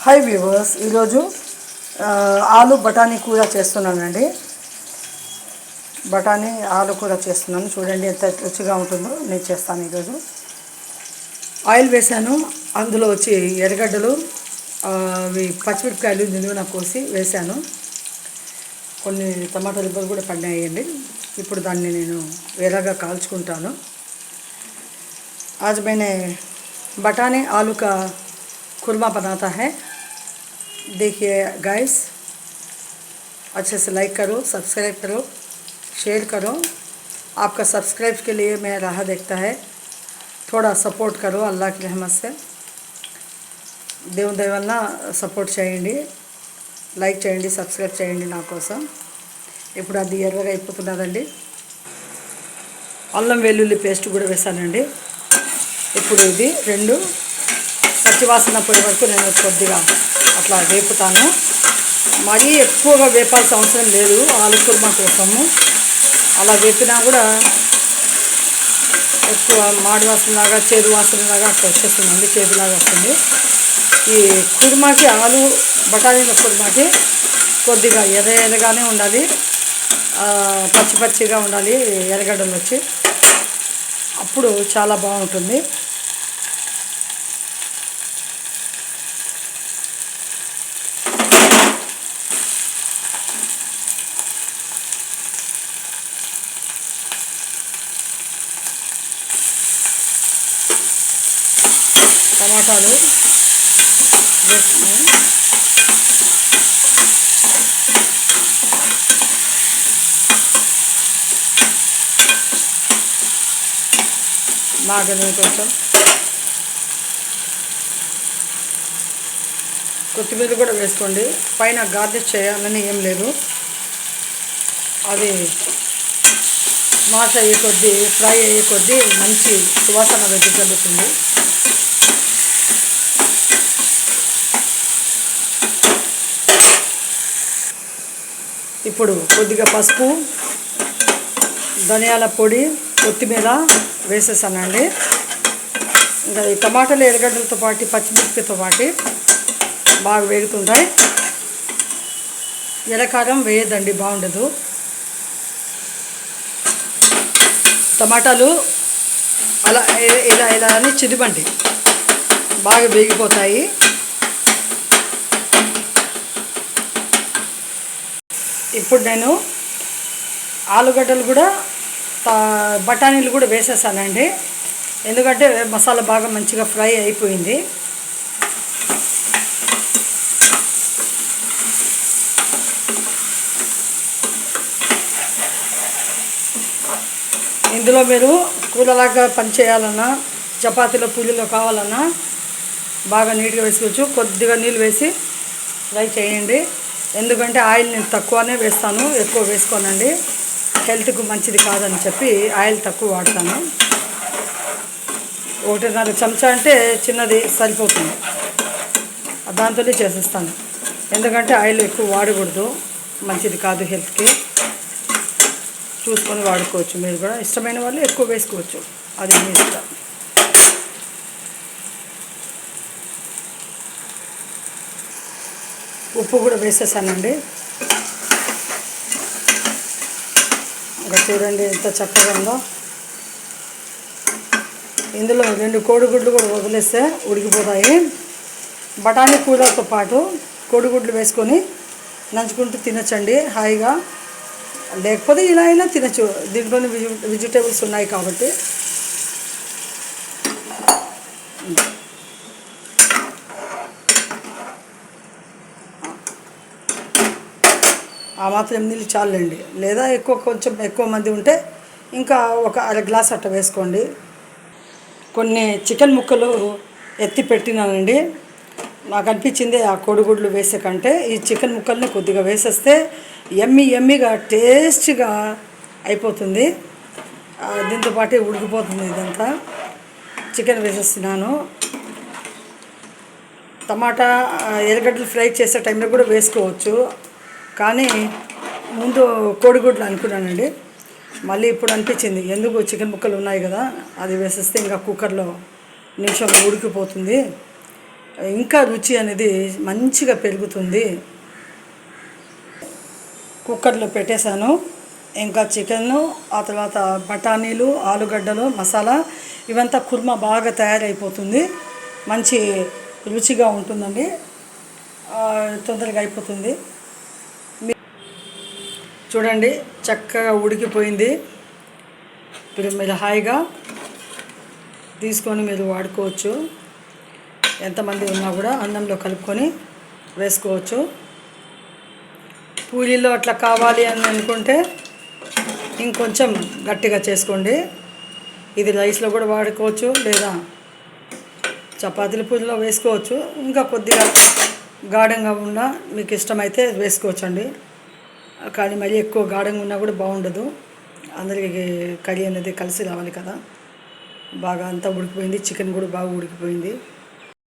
Hi viewers, ఈరోజు ఆలు బఠానీ కూర చేస్తున్నానండి. బఠానీ ఆలు కూర చేస్తున్నాను. చూడండి ఎంత రుచిగా ఉంటుందో నేను చేస్తాను. ఈరోజు ఆయిల్ వేసాను. అందులో వచ్చి ఎర్రగడ్డలు, పచ్చిమిరపకాయలు నిలువున కోసి వేసాను. కొన్ని టమాటా రిబ్బలు కూడా పడినాయండి. ఇప్పుడు దాన్ని నేను వేరేగా కాల్చుకుంటాను. आज मैंने बटाने आलू का खुरमा बनाता है. देखिए गाइस, अच्छे से लाइक करो, सब्सक्राइब करो, शेयर करो. आपका सब्सक्राइब के लिए मैं राह देखता है. थोड़ा सपोर्ट करो अल्लाह की रहमत से. దేవుని దయ వలన సపోర్ట్ చేయండి, లైక్ చేయండి, సబ్స్క్రైబ్ చేయండి నా కోసం. ఇప్పుడు అది ఎర్రగా అయిపోతున్నదండి. అల్లం వెల్లుల్లి పేస్ట్ కూడా వేసానండి. ఇప్పుడు ఇది రెండు పచ్చివాసన పోయే వరకు నేను కొద్దిగా అట్లా వేపుతాను. మరీ ఎక్కువగా వేపాల్సిన అవసరం లేదు ఆలు కుర్మా కోసము. అలా వేపినా కూడా ఎక్కువ మాడి వాసనలాగా, చేదు వాసనలాగా అట్లా వచ్చేస్తుందండి, చేదులాగా వస్తుంది. ఈ కుర్మాకి, ఆలు బఠానీల కుర్మాకి కొద్దిగా ఎర్రగానే ఉండాలి, పచ్చి పచ్చిగా ఉండాలి ఎర్రగడ్డలు వచ్చి, అప్పుడు చాలా బాగుంటుంది. టమాటాలు వేసుకుని బాగా కొంచెం కొత్తిమీర కూడా వేసుకోండి. పైన గార్నిష్ చేయాలని ఏం లేదు. అది మాస్ అయ్యే కొద్దీ, ఫ్రై అయ్యే కొద్దీ మంచి సువాసన వెతుకుతుంది. ఇప్పుడు కొద్దిగా పసుపు, ధనియాల పొడి, కొత్తిమీర వేసేసానండి. ఇంకా ఈ టమాటాలు, ఎర్రగడ్డలతో పాటు పచ్చిమిరపకాయతో పాటు బాగా వేగుతుంటాయి. ఎర్రకారం వేయద్దండి, బాగుండదు. టమాటాలు అలా ఇలా ఇలా అని చిదిబండి బాగా వేగిపోతాయి. ఇప్పుడు నేను ఆలుగడ్డలు కూడా, బఠానీలు కూడా వేసేసానండి. ఎందుకంటే మసాలా బాగా మంచిగా ఫ్రై అయిపోయింది. ఇందులో మీరు కూరలాగా పనిచేయాలన్నా, చపాతీలో, పూరీలో కావాలన్నా బాగా నీట్గా వేసుకోవచ్చు. కొద్దిగా నీళ్ళు వేసి ఫ్రై చేయండి. ఎందుకంటే ఆయిల్ నేను తక్కువనే వేస్తాను, ఎక్కువ వేసుకోనండి. హెల్త్కు మంచిది కాదని చెప్పి ఆయిల్ తక్కువ వాడతాను. 1.5 చెంచా అంటే చిన్నది సరిపోతుంది, దాంతోనే చేసేస్తాను. ఎందుకంటే ఆయిల్ ఎక్కువ వాడకూడదు, మంచిది కాదు హెల్త్కి. చూసుకొని వాడుకోవచ్చు. మీరు కూడా ఇష్టమైన వాళ్ళు ఎక్కువ వేసుకోవచ్చు, అది మీ ఇష్టం. ఉప్పు కూడా వేసేసానండి. ఇంకా చూడండి ఎంత చక్కగా ఉందో. ఇందులో 2 కోడిగుడ్లు కూడా వదిలేస్తే ఉడికిపోతాయి. బఠానీ కూరతో పాటు కోడిగుడ్లు వేసుకొని నంచుకుంటూ తినచ్చండి హాయిగా. లేకపోతే ఇలా అయినా తినచ్చు, దీంట్లోని వెజిటేబుల్స్ ఉన్నాయి కాబట్టి. ఆ మాత్రం నీళ్ళు చాలండి. లేదా కొంచెం ఎక్కువ మంది ఉంటే ఇంకా ఒక అర గ్లాస్ అట్ట వేసుకోండి. కొన్ని చికెన్ ముక్కలు ఎత్తి పెట్టినానండి. నాకు అనిపించింది ఆ కోడిగుడ్లు వేసే కంటే ఈ చికెన్ ముక్కల్ని కొద్దిగా వేసేస్తే ఎమ్మిగా టేస్ట్గా అయిపోతుంది. దీంతో పాటు ఉడికిపోతుంది ఇదంతా. చికెన్ వేసేస్తున్నాను. టమాటా, ఎర్రగడ్డలు ఫ్రై చేసే టైంలో కూడా వేసుకోవచ్చు, కానీ ముందు కోడిగుడ్లు అనుకున్నానండి. మళ్ళీ ఇప్పుడు అనిపించింది ఎందుకు చికెన్ ముక్కలు ఉన్నాయి కదా, అది వేసేస్తే ఇంకా కుక్కర్లో నిమిషంలో ఉడికిపోతుంది ఇంకా రుచి అనేది మంచిగా పెరుగుతుంది. కుక్కర్లో పెట్టేశాను. ఇంకా చికెను, ఆ తర్వాత బఠానీలు, ఆలుగడ్డలు, మసాలా ఇవంతా కుర్మా బాగా తయారైపోతుంది. మంచి రుచిగా ఉంటుందండి. తొందరగా అయిపోతుంది. చూడండి చక్కగా ఉడికిపోయింది. ఇప్పుడు మీరు హాయిగా తీసుకొని మీరు వాడుకోవచ్చు. ఎంతమంది ఉన్నా కూడా అన్నంలో కలుపుకొని వేసుకోవచ్చు. పూరీలో అట్లా కావాలి అని అనుకుంటే ఇంకొంచెం గట్టిగా చేసుకోండి. ఇది రైస్లో కూడా వాడుకోవచ్చు, లేదా చపాతీల పూరీలో వేసుకోవచ్చు. ఇంకా కొద్దిగా గాఢంగా ఉన్నా మీకు ఇష్టమైతే వేసుకోవచ్చండి. కానీ మరీ ఎక్కువ గాఢంగా ఉన్నా కూడా బాగుండదు. అందరికీ కర్రీ అనేది కలిసి రావాలి కదా. బాగా అంతా ఉడికిపోయింది. చికెన్ కూడా బాగా ఉడికిపోయింది.